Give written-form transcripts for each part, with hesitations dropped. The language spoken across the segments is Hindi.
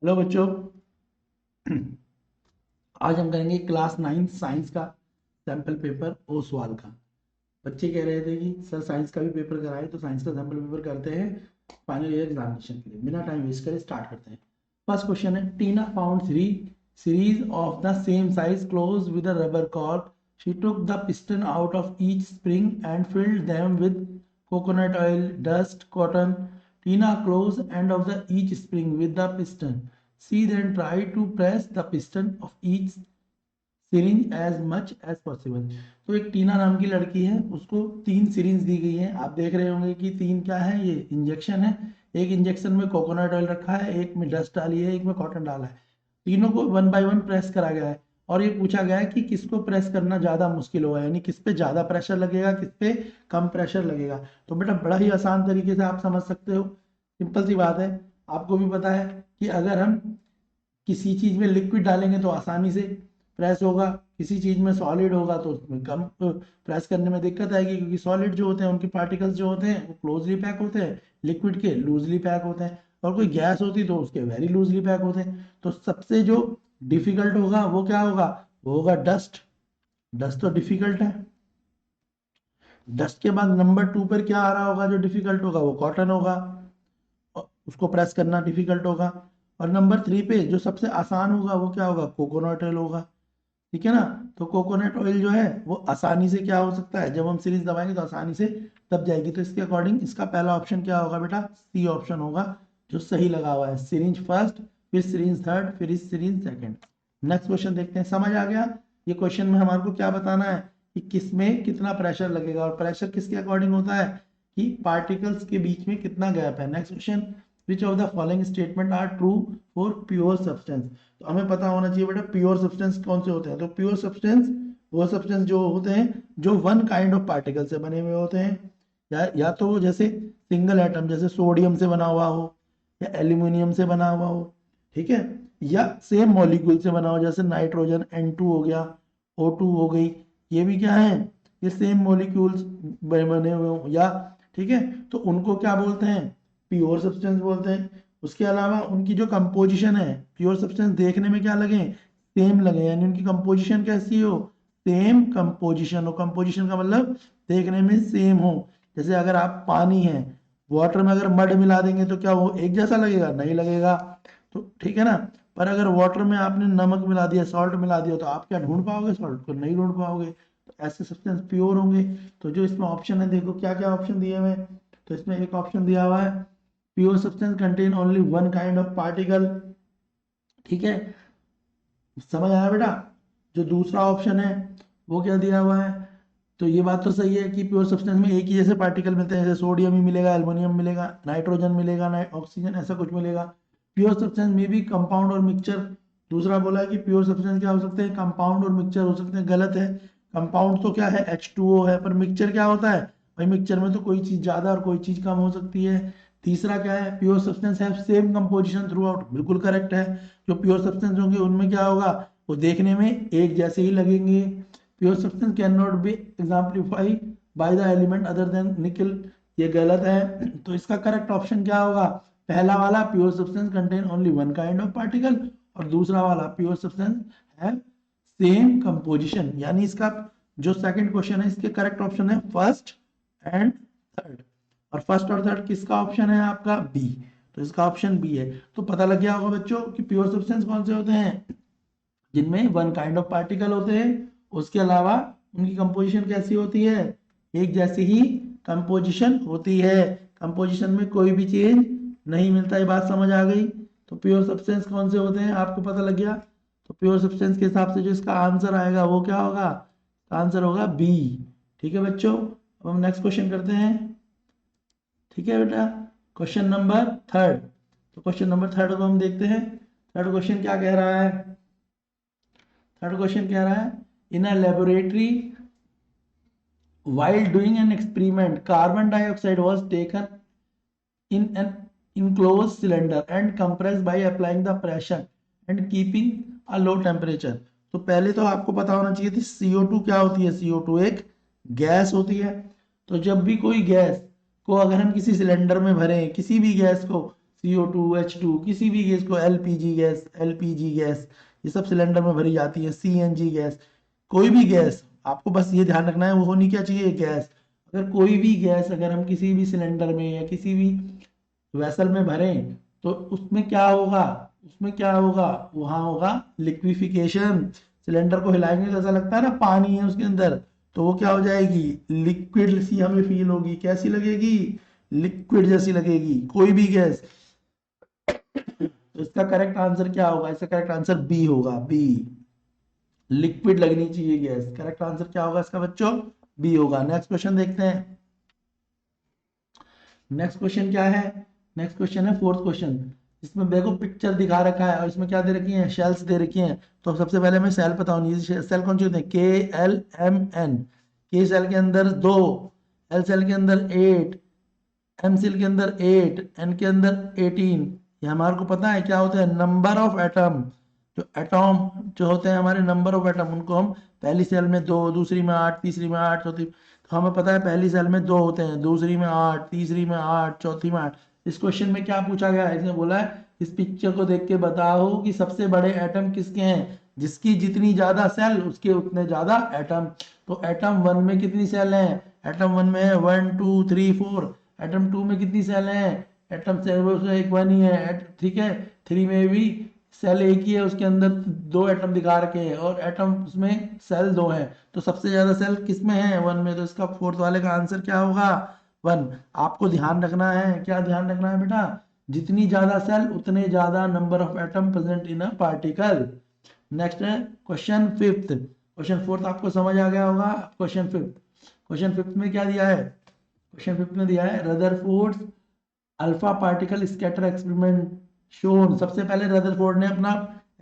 हेलो बच्चों। आज हम करेंगे क्लास 9 साइंस का सैंपल पेपर ओसवाल का। बच्चे कह रहे थे कि सर साइंस का भी पेपर कराएं, तो साइंस का सैंपल पेपर करते हैं फाइनल ईयर एग्जामिनेशन के लिए। बिना टाइम वेस्ट करे स्टार्ट करते हैं। फर्स्ट क्वेश्चन है, टीना found 3 series of the same size closed with a rubber cork. She took the piston out of each spring and filled them with coconut oil, dust, cotton. Tina closed end of the each spring with the piston. She then tried to press the piston of each syringe as much as possible. तो एक टीना नाम की लड़की है, उसको 3 सिरिंज दी गई है। आप देख रहे होंगे कि 3 क्या है, ये इंजेक्शन है। एक इंजेक्शन में कोकोनट ऑयल रखा है, एक में डस्ट डाली है, एक में कॉटन डाला है। तीनों को 1 बाय 1 प्रेस करा गया है और ये पूछा गया है कि किसको प्रेस करना ज़्यादा मुश्किल होगा, यानी किस पे ज़्यादा प्रेशर लगेगा, किस पे कम प्रेशर लगेगा। तो बेटा बड़ा ही आसान तरीके से आप समझ सकते हो, सिंपल सी बात है। आपको भी पता है कि अगर हम किसी चीज़ में लिक्विड डालेंगे तो आसानी से प्रेस होगा, किसी चीज़ में सॉलिड होगा तो उसमें कम प्रेस करने में दिक्कत आएगी, क्योंकि सॉलिड जो होते हैं उनके पार्टिकल्स जो होते हैं वो क्लोजली पैक होते हैं, लिक्विड के लूजली पैक होते हैं, और कोई गैस होती तो उसके वेरी लूजली पैक होते हैं। तो सबसे जो डिफिकल्ट होगा वो क्या होगा, वो होगा डस्ट। डस्ट तो डिफिकल्ट है। डस्ट के बाद नंबर 2 पर क्या आ रहा होगा जो डिफिकल्ट होगा, वो कॉटन होगा, उसको प्रेस करना डिफिकल्ट होगा। और नंबर 3 पे जो सबसे आसान होगा वो क्या होगा, कोकोनट ऑयल होगा। ठीक है ना। तो कोकोनट ऑयल जो है वो आसानी से क्या हो सकता है, जब हम सीरीज दबाएंगे तो आसानी से दब जाएगी। तो इसके अकॉर्डिंग इसका पहला ऑप्शन क्या होगा बेटा, सी ऑप्शन होगा जो सही लगा हुआ है। सिरिंज फर्स्ट, फिर सिरिंज थर्ड, फिर सिरिंज सेकंड। नेक्स्ट क्वेश्चन देखते हैं, समझ आ गया। ये क्वेश्चन में हमारे को क्या बताना है कि किस में कितना प्रेशर लगेगा, और प्रेशर किसके अकॉर्डिंग होता है कि पार्टिकल्स के बीच में कितना गैप है। Next question, which of the following statement are true for pure substance. तो हमें पता होना चाहिए बेटा प्योर सब्सटेंस कौन से होते हैं। तो प्योर सब्सटेंस वो सब्सटेंस जो होते हैं जो वन काइंड ऑफ पार्टिकल से बने हुए होते हैं, या तो वो जैसे सिंगल एटम जैसे सोडियम से बना हुआ हो, या एल्यूमिनियम से बना हुआ हो, ठीक है, या सेम मॉलिक्यूल से बना हो, जैसे नाइट्रोजन N2 हो गया, O2 हो गई, ये भी क्या है, ये सेम मॉलिक्यूल्स बने हुए हो, या ठीक है, तो उनको क्या बोलते हैं, प्योर सब्सटेंस बोलते हैं। उसके अलावा उनकी जो कंपोजिशन है, प्योर सब्सटेंस देखने में क्या लगे, सेम लगे, यानी उनकी कंपोजिशन कैसी हो, सेम कंपोजिशन हो। कंपोजिशन का मतलब देखने में सेम हो। जैसे अगर आप पानी है, वाटर में अगर मड मिला देंगे तो क्या वो एक जैसा लगेगा, नहीं लगेगा। तो ठीक है ना। पर अगर वाटर में आपने नमक मिला दिया, सॉल्ट मिला दिया, तो आप क्या ढूंढ पाओगे, सॉल्ट को नहीं ढूंढ पाओगे। तो ऐसे सब्सटेंस प्योर होंगे। तो जो इसमें ऑप्शन है, देखो क्या क्या ऑप्शन दिए हुए हैं। तो इसमें एक ऑप्शन दिया हुआ है, pure substance contain only one kind of particle. ठीक है, समझ आया बेटा। जो दूसरा ऑप्शन है वो क्या दिया हुआ है, तो ये बात तो सही है कि प्योर सब्सटेंस में एक ही जैसे पार्टिकल मिलते हैं, जैसे सोडियम ही मिलेगा, एल्युमिनियम मिलेगा, नाइट्रोजन मिलेगा, ऑक्सीजन, ऐसा कुछ मिलेगा। प्योर सब्सटेंस में भी कंपाउंड और मिक्सचर। दूसरा बोला है कि प्योर सब्सटेंस क्या हो सकते हैं, कंपाउंड और मिक्सचर हो सकते हैं, गलत है। कंपाउंड तो क्या है, H2O है, पर मिक्सचर क्या होता है भाई, मिक्सचर में तो कोई चीज ज्यादा और कोई चीज कम हो सकती है। तीसरा क्या है, प्योर सब्सटेंस है सेम कंपोजिशन थ्रू आउट, बिल्कुल करेक्ट है। जो प्योर सब्सटेंस होंगे उनमें क्या होगा, वो देखने में एक जैसे ही लगेंगे। Pure substance can not be exemplify by the element other than निकल, ये गलत है। तो इसका करेक्ट ऑप्शन क्या होगा, पहला वाला, pure substance contain only one kind of particle, और दूसरा वाला, प्योर सब्सटेंस है सेम कंपोजिशन। यानी इसका जो सेकंड क्वेश्चन है, इसके करेक्ट ऑप्शन है फर्स्ट एंड थर्ड। और फर्स्ट और थर्ड किसका ऑप्शन है, आपका बी। तो इसका ऑप्शन बी है। तो पता लग गया होगा बच्चों कि प्योर सब्सटेंस कौन से होते हैं, जिनमें वन काइंड ऑफ पार्टिकल होते हैं, उसके अलावा उनकी कंपोजिशन कैसी होती है, एक जैसी ही कंपोजिशन होती है, कंपोजिशन में कोई भी चेंज नहीं मिलता। ये बात समझ आ गई। तो प्योर सब्सटेंस कौन से होते हैं आपको पता लग गया। तो प्योर सब्सटेंस के हिसाब से जो इसका आंसर आएगा वो क्या होगा, आंसर होगा बी। ठीक है बच्चों, अब हम नेक्स्ट क्वेश्चन करते हैं। ठीक है बेटा, क्वेश्चन नंबर थर्ड। तो क्वेश्चन नंबर थर्ड को हम देखते हैं। थर्ड क्वेश्चन क्या कह रहा है, थर्ड क्वेश्चन कह रहा है, in a laboratory while doing an experiment carbon dioxide was taken in an enclosed cylinder and compressed by applying the pressure and keeping a low temperature। तो पहले तो आपको पता होना चाहिए थी CO2 क्या होती है, CO2 एक गैस होती है। तो जब भी कोई गैस को अगर हम किसी सिलेंडर में भरें, किसी भी गैस को CO2 H2 किसी भी गैस को, LPG गैस ये सब सिलेंडर में भरी जाती है, CNG गैस, कोई भी गैस आपको बस ये ध्यान रखना है वो होनी क्या चाहिए, गैस। अगर कोई भी गैस अगर हम किसी भी सिलेंडर में या किसी भी वेसल में भरें तो उसमें क्या होगा, वहां होगा लिक्विफिकेशन। सिलेंडर को हिलाएंगे तो ऐसा लगता है ना पानी है उसके अंदर, तो वो क्या हो जाएगी, लिक्विड सी हमें फील होगी, कैसी लगेगी, लिक्विड जैसी लगेगी कोई भी गैस। तो इसका करेक्ट आंसर क्या होगा, इसका करेक्ट आंसर बी होगा, बी, लिक्विड लगनी चाहिए गैस। करेक्ट आंसर क्या होगा इसका बच्चों, बी होगा। नेक्स्ट क्वेश्चन देखते हैं। नेक्स्ट क्वेश्चन क्या है, नेक्स्ट क्वेश्चन है फोर्थ क्वेश्चन। इसमें देखो पिक्चर दिखा रखा है और इसमें क्या दे रखी है, शेल्स दे रखी हैं। तो सबसे पहले मैं सेल बताऊं, ये सेल कौन सी होते हैं, KLMN। के सेल के अंदर 2, L सेल के अंदर 8, M सेल के अंदर 8, N के अंदर 18। ये हमारे को पता है क्या होता है, नंबर ऑफ एटम। जो एटॉम जो होते हैं हमारे, नंबर ऑफ एटम, उनको हम पहली सेल में 2, दूसरी में 8, तीसरी में 8, चौथी, तो हमें पता है पहली सेल में 2 होते हैं, दूसरी में 8, तीसरी में 8, चौथी में 8। इस क्वेश्चन में क्या पूछा गया है, इसने बोला है इस पिक्चर को देख के बताओ कि सबसे बड़े एटम किसके हैं, जिसकी जितनी ज्यादा सेल उसके उतने ज्यादा एटम। तो एटम 1 में कितनी सेल है, एटम 1 में है 1 2 3 4। एटम 2 में कितनी सेल है, एटम सेल एक 1 ही है, ठीक है। 3 में भी सेल एक ही है, उसके अंदर 2 एटम दिखा रखे हैं और एटम उसमें सेल 2 है। तो सबसे ज्यादा सेल किस में है, 1 में। तो इसका फोर्थ वाले का आंसर क्या होगा, 1। आपको ध्यान रखना है, क्या ध्यान रखना है बेटा, जितनी ज्यादा सेल उतने ज्यादा number of atom present in a particle. Next है क्वेश्चन फिफ्थ। क्वेश्चन फोर्थ आपको समझ आ गया होगा, क्वेश्चन फिफ्थ। क्वेश्चन फिफ्थ में क्या दिया है, क्वेश्चन फिफ्थ में दिया है Rutherford's alpha particle scatter experiment shown. सबसे पहले रदरफोर्ड ने अपना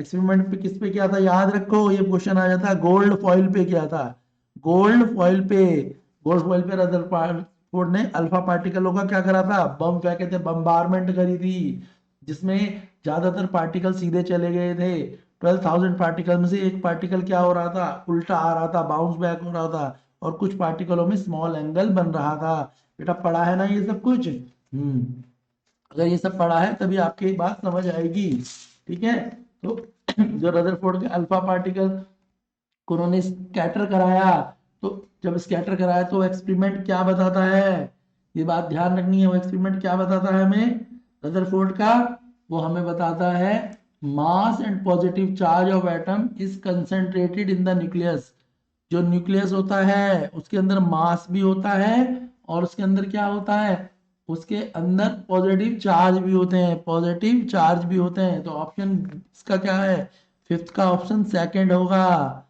एक्सपेरिमेंट पे किस पे किया था, याद रखो ये क्वेश्चन आ जाता है, गोल्ड फॉइल पे किया था, गोल्ड फॉइल पे। गोल्ड फॉइल पे रदरफोर्ड ने अल्फा पार्टिकलों का क्या करा था, बम फेंके थे, बम्बारमेंट करी थी, जिसमें ज्यादातर पार्टिकल सीधे चले गए थे। 12,000 पार्टिकल में से एक पार्टिकल क्या हो रहा था, उल्टा आ रहा था, बाउंस बैक हो रहा था, और कुछ पार्टिकलों में स्मॉल एंगल बन रहा था। बेटा पढ़ा है ना ये सब कुछ, अगर ये सब पढ़ा है तभी आपकी बात समझ आएगी, ठीक है। तो जो रदरफोर्ड के अल्फा पार्टिकल को उन्होंने स्कैटर कराया, तो जब स्कैटर कराया तो एक्सपेरिमेंट क्या बताता है, ये बात ध्यान रखनी है, वो एक्सपेरिमेंट क्या बताता है हमें रदरफोर्ड का, वो हमें बताता है mass and positive charge of atom is concentrated in the nucleus. जो न्यूक्लियस होता है उसके अंदर मास भी होता है और उसके अंदर क्या होता है, उसके अंदर पॉजिटिव चार्ज भी होते हैं, पॉजिटिव चार्ज भी होते हैं। तो ऑप्शन इसका क्या है, फिफ्थ का ऑप्शन सेकंड होगा,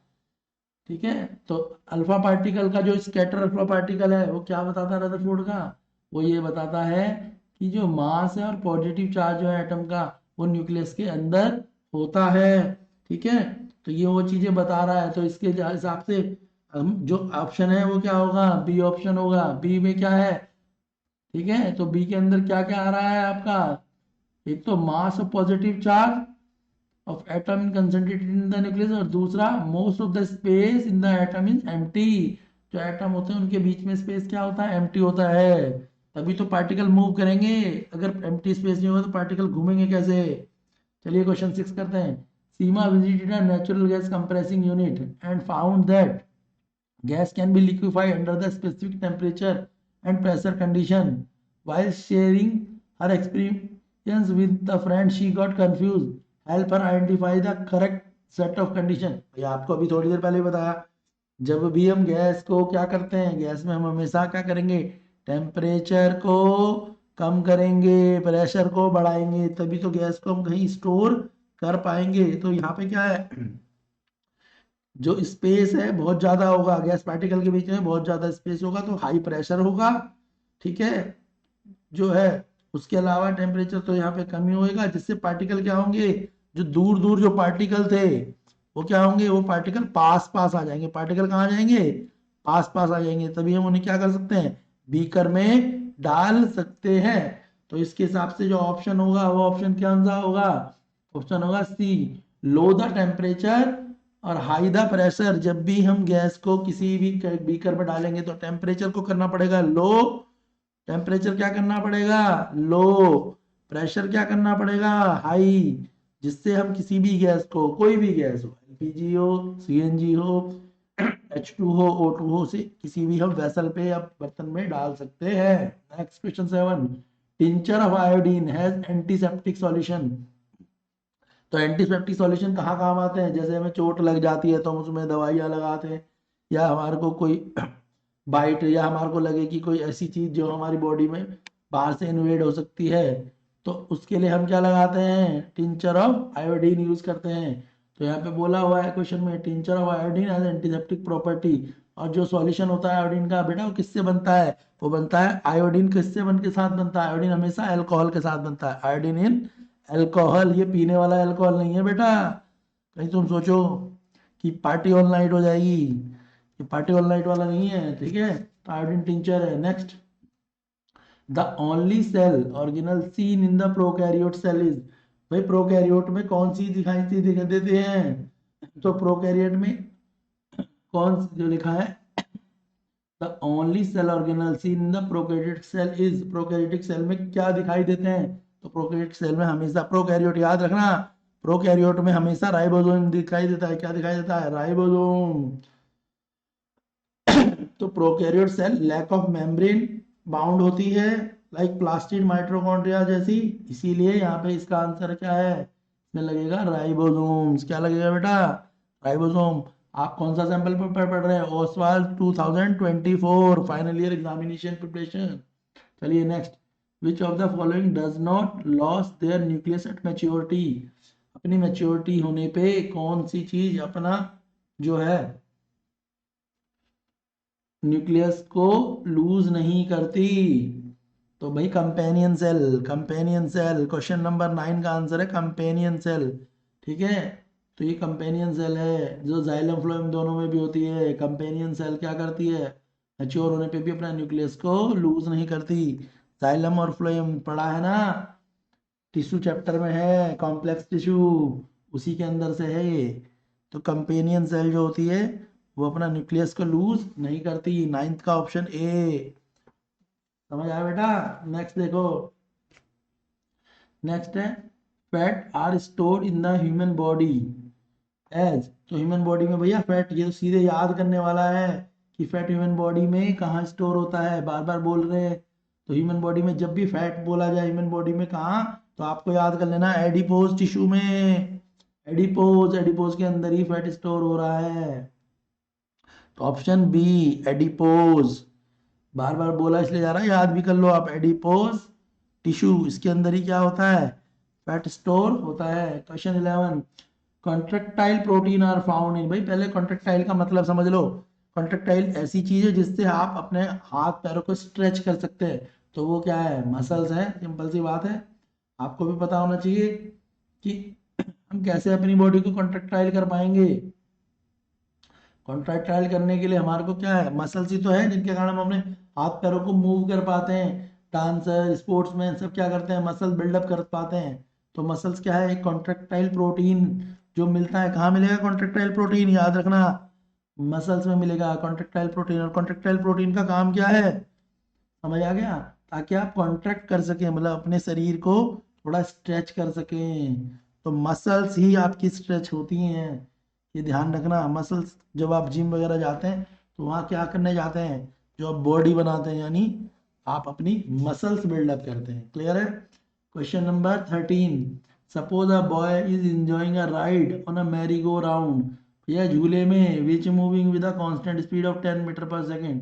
ठीक है। तो अल्फा पार्टिकल का जो स्कैटर अल्फा पार्टिकल है वो क्या बताता है रदरफोर्ड का, वो ये बताता है कि जो मास है और पॉजिटिव चार्ज जो है एटम का वो न्यूक्लियस के अंदर होता है, ठीक है। तो ये वो चीजें बता रहा है, तो इसके हिसाब से जो ऑप्शन है वो क्या होगा, बी ऑप्शन होगा। बी में क्या है, ठीक है, तो बी के अंदर क्या क्या आ रहा है आपका, एक तो mass of positive charge of atom concentrated in the nucleus, और दूसरा most of the space in the atom is empty. जो एटम होते हैं उनके बीच में स्पेस क्या होता है, एम्प्टी होता है, तभी तो पार्टिकल मूव करेंगे। अगर एम्प्टी स्पेस नहीं होगा तो पार्टिकल घूमेंगे कैसे। चलिए क्वेश्चन 6 करते हैं। Seema visited a natural gas compressing unit and found that gas can be liquefied under the specific temperature and pressure condition. While sharing her experience with the friend, she got confused. Help her identify the correct set of condition. ये आपको अभी थोड़ी देर पहले बताया, जब भी हम गैस को क्या करते हैं, गैस में हम हमेशा क्या करेंगे, टेम्परेचर को कम करेंगे, प्रेशर को बढ़ाएंगे, तभी तो गैस को हम कहीं स्टोर कर पाएंगे। तो यहाँ पे क्या है, जो स्पेस है बहुत ज्यादा होगा, गैस पार्टिकल के बीच में बहुत ज्यादा स्पेस होगा तो हाई प्रेशर होगा, ठीक है, जो है। उसके अलावा टेम्परेचर तो यहाँ पे कमी होएगा, जिससे पार्टिकल क्या होंगे, जो दूर दूर जो पार्टिकल थे वो क्या होंगे, वो पार्टिकल पास पास आ जाएंगे। पार्टिकल कहाँ जाएंगे, पास पास आ जाएंगे, तभी हम उन्हें क्या कर सकते हैं, बीकर में डाल सकते हैं। तो इसके हिसाब से जो ऑप्शन होगा वो ऑप्शन क्या होगा, ऑप्शन होगा सी, लो द टेम्परेचर और हाई द प्रेशर। जब भी हम गैस को किसी भी बीकर में डालेंगे तो टेम्परेचर को करना पड़ेगा लो, टेम्परेचर क्या करना पड़ेगा, लो, प्रेशर क्या करना पड़ेगा, हाई, जिससे हम किसी भी गैस को, कोई भी गैस हो, एलपीजी हो, सीएनजी हो, H2 हो, O2 हो, से किसी भी हम वेसल पे या बर्तन में डाल सकते हैं। Next question 7, tincture of iodine has antiseptic solution. तो एंटीसेप्टिक सॉल्यूशन कहाँ काम आते हैं, जैसे हमें चोट लग जाती है तो हम उसमें दवाइयाँ लगाते हैं, या हमारे को कोई बाइट, या हमारे को लगे कि कोई ऐसी चीज जो हमारी बॉडी में बाहर से इन्वेड हो सकती है, तो उसके लिए हम क्या लगाते हैं, टिंचर ऑफ आयोडीन यूज करते हैं। तो यहाँ पे बोला हुआ है क्वेश्चन में, tincture of iodine as antiseptic property. और जो सॉल्यूशन होता है आयोडीन का बेटा, वो किससे बनता है, वो बनता है आयोडीन किससे बन के साथ बनता है, आयोडीन हमेशा अल्कोहल के साथ बनता है, आयोडीन इन अल्कोहल। ये पीने वाला अल्कोहल नहीं है बेटा, कहीं तुम सोचो कि पार्टी ऑल नाइट हो जाएगी, ये पार्टी ऑल नाइट वाला नहीं है, ठीक है। तो आयोडीन टिंचर है। Next, the only cell organelle seen in the prokaryote cell is. भाई प्रोकैरियोट में कौन सी दिखाई देते हैं, तो प्रोकैरियोट में कौन जो लिखा है, the only cell organelle seen in the prokaryotic cell is. Prokaryotic cell में क्या दिखाई देते हैं, तो प्रोकैरियोटिक सेल में हमेशा, प्रोकैरियोट याद रखना, प्रोकैरियोट में हमेशा राइबोसोम दिखाई देता है। क्या दिखाई देता है, राइबोसोम। तो prokaryote cell lack of membrane bound होती है, लाइक प्लास्टिड माइटोकॉन्ड्रिया जैसी, इसीलिए यहाँ पे इसका आंसर क्या है, इसमें लगेगा राइबोसोम्स। क्या लगेगा बेटा, राइबोसोम। आप कौन सा सैंपल पेपर पढ़ रहे हैं, Oswal 2024 final year examination preparation. चलिए next, which of the following does not lose their nucleus at maturity. अपनी मैच्योरिटी होने पे कौन सी चीज अपना जो है न्यूक्लियस को लूज नहीं करती, तो भाई companion cell, companion cell. Question number 9 का आंसर है कंपेनियन सेल, ठीक है। तो ये कंपेनियन सेल है, जो जाइलम फ्लोएम दोनों में भी होती है। कंपेनियन सेल क्या करती है, मैच्योर होने पे भी अपना न्यूक्लियस को लूज नहीं करती। जाइलम और फ्लोएम पढ़ा है ना, टिश्यू चैप्टर में है, कॉम्प्लेक्स टिश्यू, उसी के अंदर से है ये। तो कंपेनियन सेल जो होती है वो अपना न्यूक्लियस को लूज नहीं करती। नाइन्थ का ऑप्शन ए, समझ आया बेटा। नेक्स्ट देखो, नेक्स्ट है, fat are stored in the human body as. तो ह्यूमन बॉडी में भैया फैट, ये तो सीधे याद करने वाला है कि फैट ह्यूमन बॉडी में कहाँ स्टोर होता है, बार बार बोल रहे हैं। तो ह्यूमन बॉडी में जब भी फैट बोला जाए ह्यूमन बॉडी में कहाँ, तो आपको याद कर लेना एडिपोज टिश्यू में, एडिपोज, एडिपोज के अंदर ही फैट स्टोर हो रहा है। तो ऑप्शन बी, एडिपोज, बार बार बोला इसलिए जा रहा है, याद भी कर लो आप, एडिपोज टिश्यू, इसके अंदर ही क्या होता है, फैट स्टोर होता है। Question 11, contractile protein are found in. भाई पहले कॉन्ट्रेक्टाइल का मतलब समझ लो। कॉन्ट्रेक्टाइल ऐसी चीज है जिससे आप अपने हाथ पैरों को स्ट्रेच कर सकते हैं, तो वो क्या है, मसल्स है, सिंपल सी बात है। आपको भी पता होना चाहिए कि हम कैसे अपनी बॉडी को कॉन्ट्रेक्टाइल कर पाएंगे। कॉन्ट्रैक्टाइल करने के लिए हमारे को क्या है, मसल्स ही तो है जिनके कारण हम अपने हाथ पैरों को मूव कर पाते हैं। डांसर, स्पोर्ट्समैन सब क्या करते हैं, मसल बिल्डअप कर पाते हैं। तो मसल्स क्या है, एक कॉन्ट्रैक्टाइल प्रोटीन जो मिलता है, कहाँ मिलेगा कॉन्ट्रैक्टाइल प्रोटीन, याद रखना, मसल्स में मिलेगा कॉन्ट्रैक्टाइल प्रोटीन। और कॉन्ट्रैक्टाइल प्रोटीन का काम क्या है, समझ आ गया, ताकि आप कॉन्ट्रैक्ट कर सकें, मतलब अपने शरीर को थोड़ा स्ट्रेच कर सकें। तो मसल्स ही आपकी स्ट्रेच होती हैं, ये ध्यान रखना। मसल्स, जब आप जिम वगैरह जाते हैं तो वहाँ क्या करने जाते हैं, जो आप बॉडी बनाते हैं, यानी आप अपनी मसल्स बिल्डअप करते हैं। क्लियर है। Question number 13, suppose a boy is enjoying a ride on a merry go round. यह झूले में which moving with a constant speed of 10 metre per second.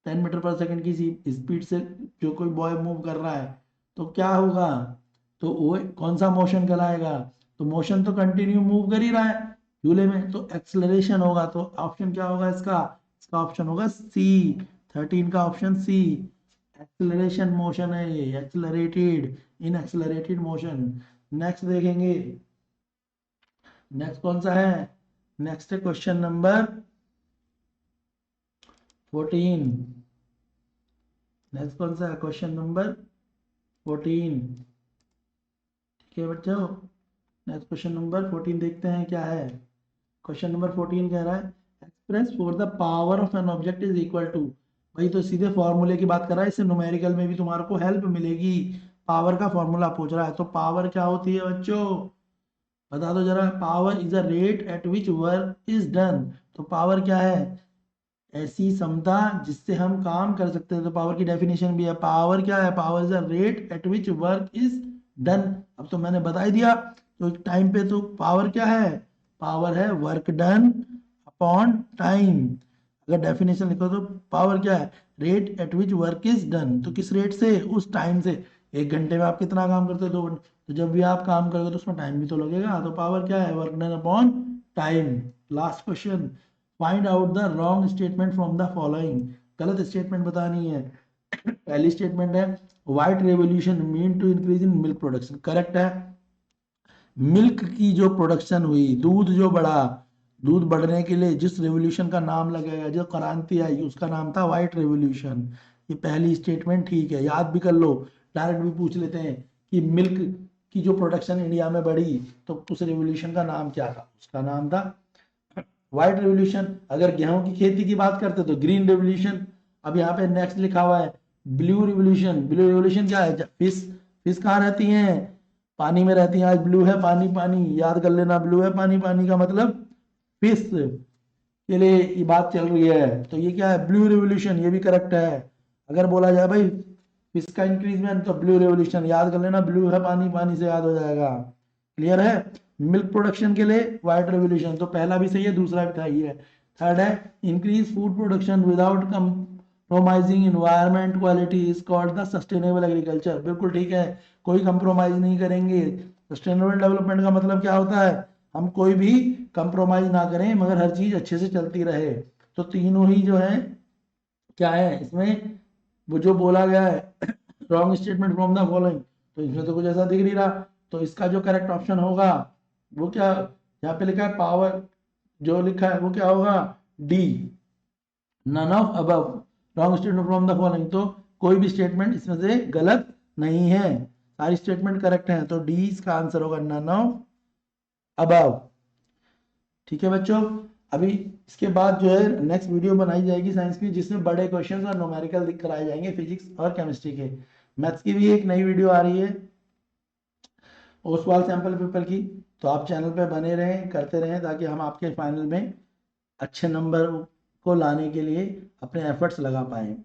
10 metre per second की स्पीड से जो कोई बॉय मूव कर रहा है, तो क्या होगा, तो वो कौन सा मोशन कहलाएगा, तो मोशन तो कंटिन्यू मूव कर ही रहा है झूले में, तो एक्सलरेशन होगा। तो ऑप्शन क्या होगा इसका, इसका ऑप्शन होगा सी, 13 का ऑप्शन सी, एक्सलरेशन मोशन है ये, एक्सलरेटेड, इन एक्सलरेटेड मोशन। नेक्स्ट देखेंगे, नेक्स्ट कौन सा है, नेक्स्ट है क्वेश्चन नंबर 14। नेक्स्ट कौन सा है, क्वेश्चन नंबर 14, ठीक है बच्चों। नेक्स्ट क्वेश्चन नंबर 14 देखते हैं क्या है। क्वेश्चन नंबर 14 कह रहा है, express for the power of an object is equal to. भाई तो सीधे फॉर्मूले की बात कर रहा है, इससे न्यूमेरिकल में भी तुम्हारे को हेल्प मिलेगी। पावर का फॉर्मूला पूछ रहा है, तो पावर क्या होती है बच्चों, बता दो जरा। Power is a rate at which work is done. तो पावर क्या है, ऐसी क्षमता जिससे हम काम कर सकते हैं। तो पावर की डेफिनेशन भी है, पावर क्या है, power is a rate at which work is done. अब तो मैंने बता ही दिया। तो टाइम पे तो पावर क्या है, पावर है वर्क डन अपॉन टाइम। अगर डेफिनेशन लिखो तो पावर क्या है, rate at which work is done. तो किस रेट से, उस टाइम से। 1 घंटे में आप कितना काम करते हो, 2 घंटे। तो जब भी आप काम करोगे तो उसमें टाइम भी तो लगेगा। तो पावर क्या है, work done upon time. Last question, find out the wrong statement from the following. गलत स्टेटमेंट बतानी है। पहली स्टेटमेंट है, white revolution mean to increase in milk production. Correct है। मिल्क की जो प्रोडक्शन हुई, दूध जो बढ़ा, दूध बढ़ने के लिए जिस रेवोल्यूशन का नाम लगेगा, जो क्रांति आई, उसका नाम था व्हाइट रेवोल्यूशन। ये पहली स्टेटमेंट ठीक है, याद भी कर लो। डायरेक्ट भी पूछ लेते हैं कि मिल्क की जो प्रोडक्शन इंडिया में बढ़ी, तो उस रेवोल्यूशन का नाम क्या था, उसका नाम था व्हाइट रेवोल्यूशन। अगर गेहूं की खेती की बात करते तो ग्रीन रेवोल्यूशन। अब यहाँ पे नेक्स्ट लिखा हुआ है ब्लू रिवोल्यूशन। ब्लू रिवोल्यूशन क्या है, फिश, फिश कहाँ रहती हैं, पानी में रहती हैं। आज ब्लू है पानी, पानी याद कर लेना, ब्लू है पानी, पानी का मतलब फिश के लिए ये बात चल रही है। तो ये क्या है, ब्लू रिवोल्यूशन, ये भी करेक्ट है। अगर बोला जाए भाई फिश का इंक्रीजमेंट, तो ब्लू रिवोल्यूशन याद कर लेना, ब्लू है पानी, पानी से याद हो जाएगा। क्लियर है। मिल्क प्रोडक्शन के लिए व्हाइट रेवोल्यूशन, तो पहला भी सही है, दूसरा भी सही है। थर्ड है, increase food production without compromising environment quality is called the sustainable agriculture. बिल्कुल ठीक है, कोई कंप्रोमाइज नहीं करेंगे। सस्टेनेबल डेवलपमेंट का मतलब क्या होता है, हम कोई भी कंप्रोमाइज ना करें मगर हर चीज अच्छे से चलती रहे। तो तीनों ही जो है क्या है इसमें, वो जो बोला गया है wrong statement from the following, तो इसमें तो कुछ ऐसा दिख नहीं रहा। तो इसका जो करेक्ट ऑप्शन होगा वो क्या, यहाँ पे लिखा है पावर, जो लिखा है वो क्या होगा, D, none of above. Wrong statement from the following, तो कोई भी स्टेटमेंट इसमें से गलत नहीं है, सारी स्टेटमेंट करेक्ट है। तो डी इसका आंसर होगा, नन ऑफ अबव। ठीक है बच्चों। अभी इसके बाद जो है नेक्स्ट वीडियो बनाई जाएगी साइंस की, जिसमें बड़े क्वेश्चंस और न्यूमेरिकल कराए जाएंगे फिजिक्स और केमिस्ट्री के। मैथ्स की भी एक नई वीडियो आ रही है ओसवाल सैंपल पेपर की। तो आप चैनल पे बने रहें, करते रहें, ताकि हम आपके फाइनल में अच्छे नंबर को लाने के लिए अपने एफर्ट्स लगा पाएँ।